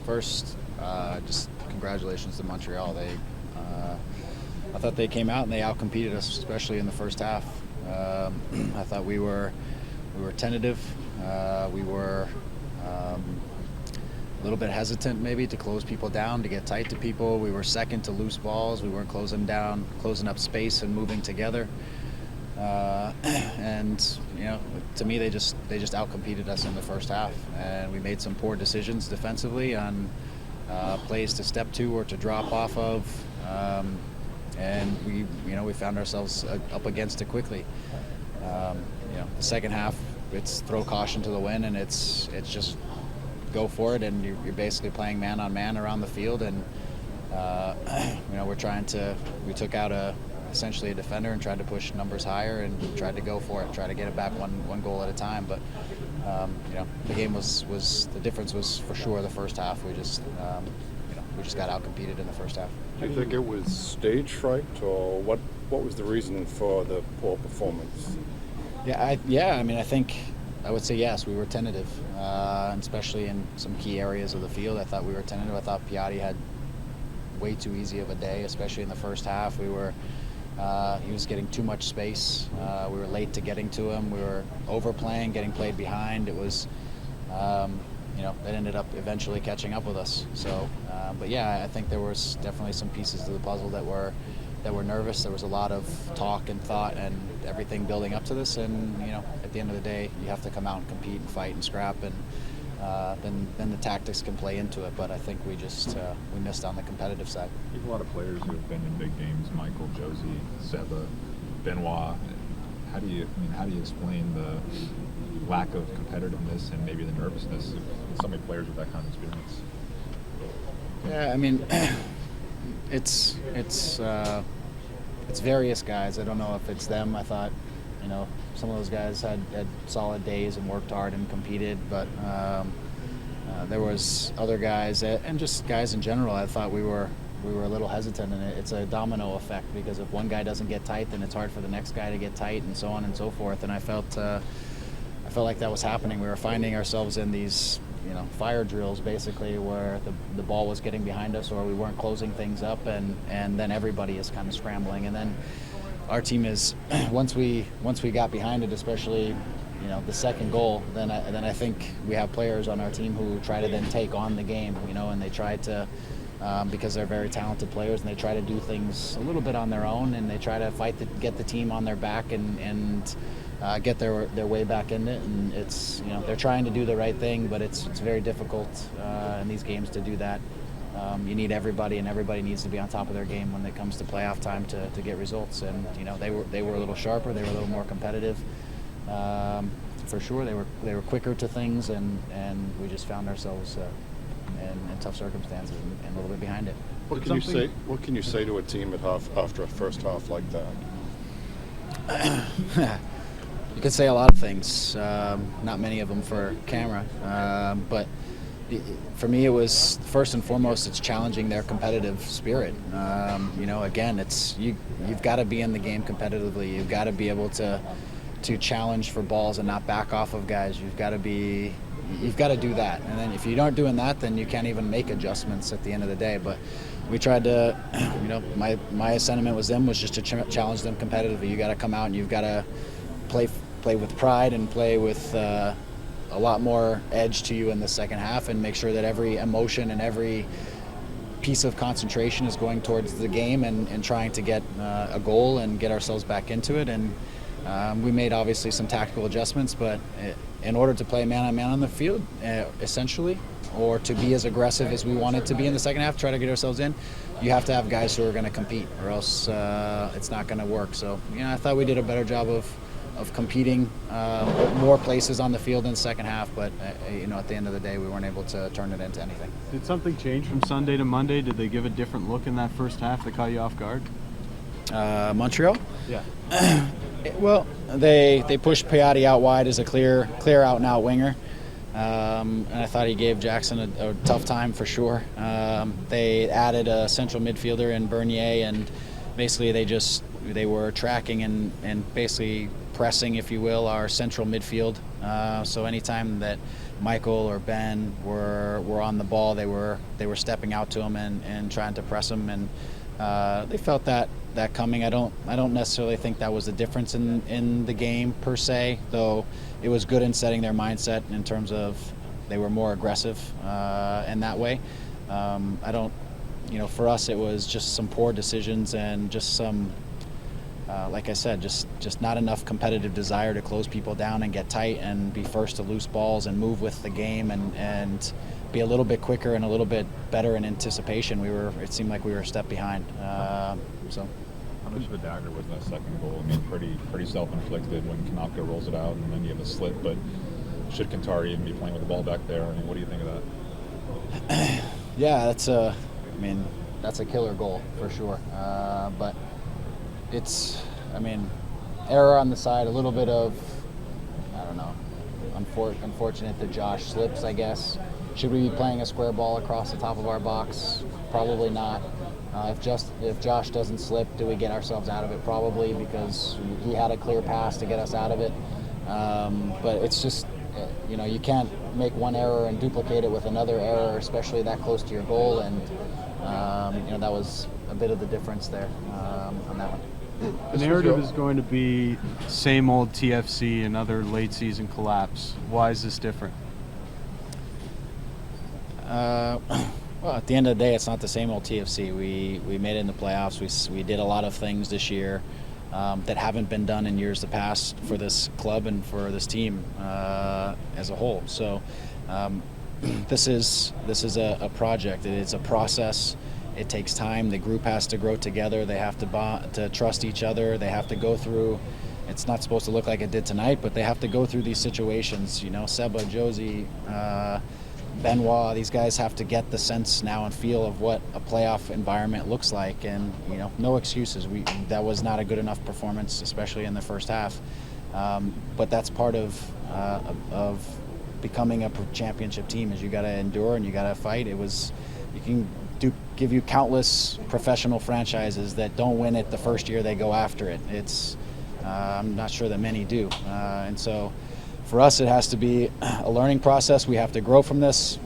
first, just congratulations to Montreal. I thought they came out and they outcompeted us, especially in the first half. I thought we were tentative. We were a little bit hesitant maybe to close people down, to get tight to people. We were second to loose balls. We weren't closing down, closing up space and moving together. And to me, they just outcompeted us in the first half, and we made some poor decisions defensively on plays to step to or to drop off of, and we found ourselves up against it quickly. The second half, it's throw caution to the wind, and it's just go for it, and you're basically playing man on man around the field, and we took out essentially a defender and tried to push numbers higher and tried to go for it, try to get it back one goal at a time. But the game was the difference was for sure the first half. We just got outcompeted in the first half. Do you think it was stage fright, or what was the reason for the poor performance? I think I would say yes, we were tentative, especially in some key areas of the field. I thought we were tentative. I thought Piatti had way too easy of a day, especially in the first half. He was getting too much space. We were late to getting to him. We were overplaying, getting played behind. It was, that ended up eventually catching up with us. So, I think there was definitely some pieces to the puzzle that were nervous. There was a lot of talk and thought and everything building up to this. And at the end of the day, you have to come out and compete and fight and scrap, and then the tactics can play into it. But I think we missed on the competitive side. You have a lot of players who have been in big games: Michael, Josie, Seba, Benoit. How do you explain the lack of competitiveness and maybe the nervousness of so many players with that kind of experience? Yeah, it's various guys. I don't know if it's them. I thought, some of those guys had solid days and worked hard and competed, but there was other guys and just guys in general. I thought we were a little hesitant, and it's a domino effect, because if one guy doesn't get tight, then it's hard for the next guy to get tight, and so on and so forth. And I felt like that was happening. We were finding ourselves in these fire drills, basically, where the ball was getting behind us, or we weren't closing things up, and then everybody is kind of scrambling. And then our team is once we got behind it, especially the second goal, then I think we have players on our team who try to then take on the game, and they try to because they're very talented players, and they try to do things a little bit on their own, and they try to get the team on their back and get their way back in it. And it's they're trying to do the right thing, but it's very difficult in these games to do that. You need everybody, and everybody needs to be on top of their game when it comes to playoff time to get results. And they were a little sharper, they were a little more competitive. For sure, they were quicker to things, and we just found ourselves in tough circumstances and a little bit behind it. What can you say to a team after a first half like that? You could say a lot of things. Not many of them for camera, but for me, it was first and foremost, it's challenging their competitive spirit. Again, you've got to be in the game competitively. You've got to be able to challenge for balls and not back off of guys. You've got to do that. And then if you aren't doing that, then you can't even make adjustments at the end of the day. But we tried to, my sentiment was just to challenge them competitively. You got to come out and you've got to play with pride and play with a lot more edge to you in the second half, and make sure that every emotion and every piece of concentration is going towards the game and trying to get a goal and get ourselves back into it. And we made obviously some tactical adjustments, but in order to play man-on-man on the field, essentially, or to be as aggressive as we wanted to be in the second half, try to get ourselves in, you have to have guys who are going to compete, or else it's not going to work. So, I thought we did a better job of competing more places on the field in the second half, but at the end of the day, we weren't able to turn it into anything. Did something change from Sunday to Monday? Did they give a different look in that first half that caught you off guard? Montreal? Yeah. Well, they pushed Piatti out wide as a clear out and out winger, and I thought he gave Jackson a tough time for sure. They added a central midfielder in Bernier, and basically they were tracking and basically pressing, if you will, our central midfield. So anytime that Michael or Ben were on the ball, they were stepping out to him and trying to press him, and they felt that coming. I don't necessarily think that was the difference in the game per se, though it was good in setting their mindset in terms of they were more aggressive in that way. I don't, for us it was just some poor decisions and just some, like I said, just not enough competitive desire to close people down and get tight and be first to loose balls and move with the game and be a little bit quicker and a little bit better in anticipation. It seemed like we were a step behind. So. How much of a dagger was that second goal? I mean, pretty self-inflicted when Konopka rolls it out and then you have a slip, but should Kantari even be playing with the ball back there? I mean, what do you think of that? Yeah, that's a killer goal for sure. But it's, error on the side, a little bit of, I don't know, unfortunate that Josh slips, I guess. Should we be playing a square ball across the top of our box? Probably not. If Josh doesn't slip, do we get ourselves out of it? Probably, because he had a clear pass to get us out of it. But it's just, you can't make one error and duplicate it with another error, especially that close to your goal. And that was a bit of the difference there on that one. The narrative is going to be same old TFC, another late season collapse. Why is this different? Well, at the end of the day, it's not the same old TFC. We made it in the playoffs. We did a lot of things this year that haven't been done in years past for this club and for this team as a whole. So this is a project. It is a process. It takes time. The group has to grow together. They have to trust each other. They have to go through. It's not supposed to look like it did tonight, but they have to go through these situations. Seba, Josie. Benoit, these guys have to get the sense now and feel of what a playoff environment looks like, and no excuses. That was not a good enough performance, especially in the first half. But that's part of becoming a championship team. Is you got to endure and you got to fight. Give you countless professional franchises that don't win it the first year they go after it. I'm not sure that many do, and so. For us, it has to be a learning process. We have to grow from this.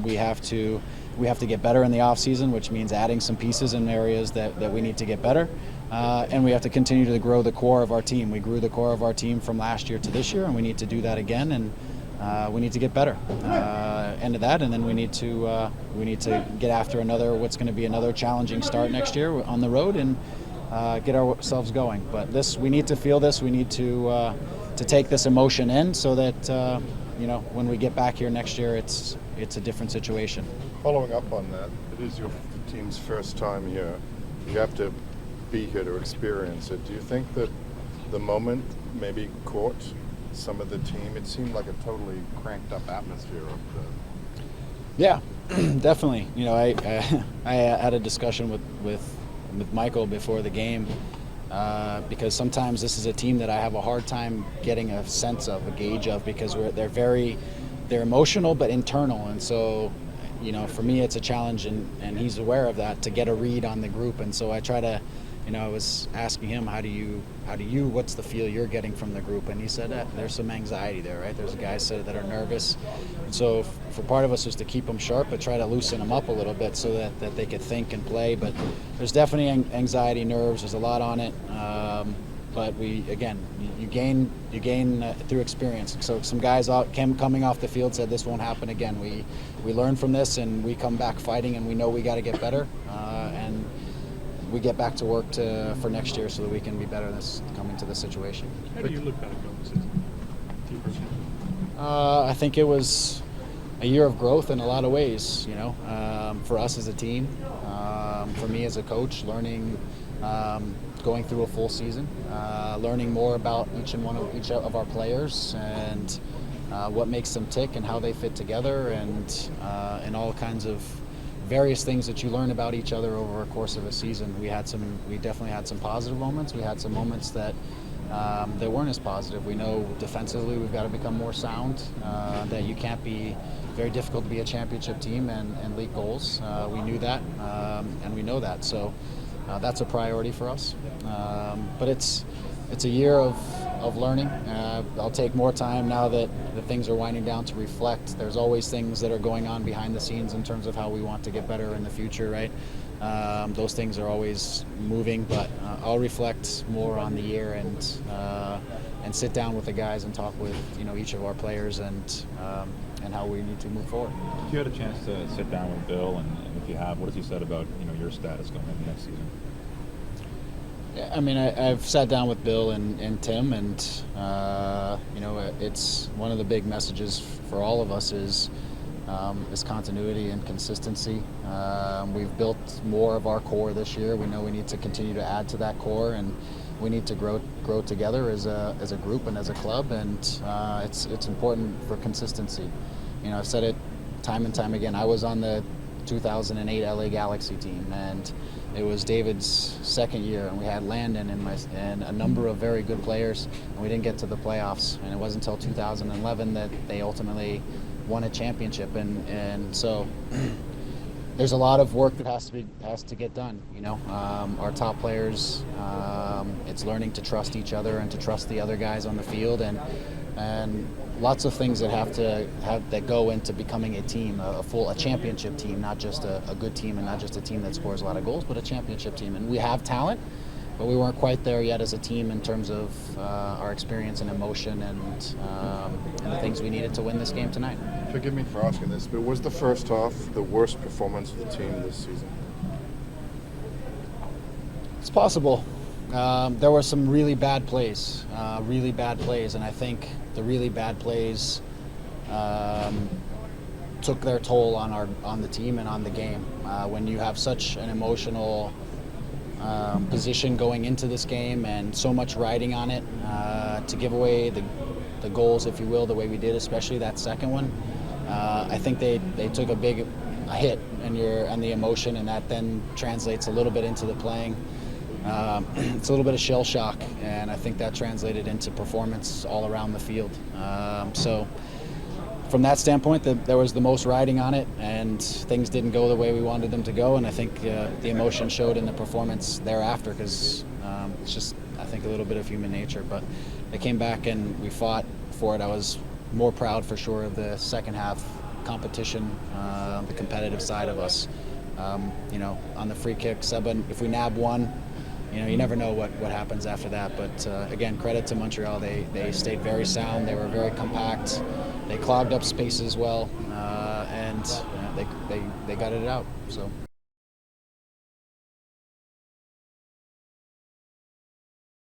We have to get better in the off season, which means adding some pieces in areas that we need to get better. And we have to continue to grow the core of our team. We grew the core of our team from last year to this year, and we need to do that again. And we need to get better. End of that, and then we need to get after what's going to be another challenging start next year on the road and get ourselves going. But we need to feel this. We need to take this emotion in so that when we get back here next year, it's a different situation. Following up on that, it is your team's first time here. You have to be here to experience it. Do you think that the moment maybe caught some of the team? It seemed like a totally cranked up atmosphere up there. Yeah, definitely. I had a discussion with Michael before the game. Because sometimes this is a team that I have a hard time getting a sense of, a gauge of, because they're emotional but internal, and so for me it's a challenge, and he's aware of that, to get a read on the group. And so I try to, I was asking him, what's the feel you're getting from the group? And he said that there's some anxiety there, right? There's guys that are nervous, and so for part of us is to keep them sharp but try to loosen them up a little bit so that they could think and play. But there's definitely anxiety, nerves. There's a lot on it. But you gain through experience. So some guys coming off the field said this won't happen again. We learn from this and we come back fighting, and we know we got to get better. And we get back to work for next year so that we can be better coming to this situation. How do you look back on the season? I think it was a year of growth in a lot of ways, for us as a team, for me as a coach, learning, going through a full season, learning more about each of our players and what makes them tick and how they fit together, and all kinds of various things that you learn about each other over a course of a season. We definitely had some positive moments. We had some moments that weren't as positive. We know defensively we've got to become more sound, that you can't be very difficult to be a championship team and leak goals. We knew that, and we know that. So that's a priority for us. But it's a year of of learning. I'll take more time now that the things are winding down to reflect. There's always things that are going on behind the scenes in terms of how we want to get better in the future, right? Those things are always moving, but I'll reflect more on the year and sit down with the guys and talk with each of our players and how we need to move forward. If you had a chance to sit down with Bill, and if you have, what has he said about your status going into next season? Yeah, I mean, I've sat down with Bill and Tim, and it's one of the big messages for all of us is continuity and consistency. We've built more of our core this year. We know we need to continue to add to that core, and we need to grow together as a group and as a club. And it's important for consistency. I've said it time and time again. I was on the 2008 LA Galaxy team, and it was David's second year, and we had Landon and a number of very good players, and we didn't get to the playoffs. And it wasn't until 2011 that they ultimately won a championship. And so there's a lot of work that has to get done. Our top players, it's learning to trust each other and to trust the other guys on the field, and lots of things that go into becoming a team, a championship team, not just a good team and not just a team that scores a lot of goals, but a championship team. And we have talent, but we weren't quite there yet as a team in terms of our experience and emotion and the things we needed to win this game tonight. Forgive me for asking this, but was the first half the worst performance of the team this season? It's possible. There were some really bad plays, and I think the really bad plays took their toll on the team and on the game. When you have such an emotional position going into this game and so much riding on it, to give away the goals, if you will, the way we did, especially that second one, I think they took a hit and the emotion, and that then translates a little bit into the playing. It's a little bit of shell shock, and I think that translated into performance all around the field. So from that standpoint, there was the most riding on it, and things didn't go the way we wanted them to go, and I think the emotion showed in the performance thereafter, because it's just, I think, a little bit of human nature. But they came back and we fought for it. I was more proud for sure of the second half competition, the competitive side of us. On the free kick, if we nab one, you never know what happens after that. But again, credit to Montreal. They stayed very sound. They were very compact. They clogged up spaces well, and they gutted it out. So.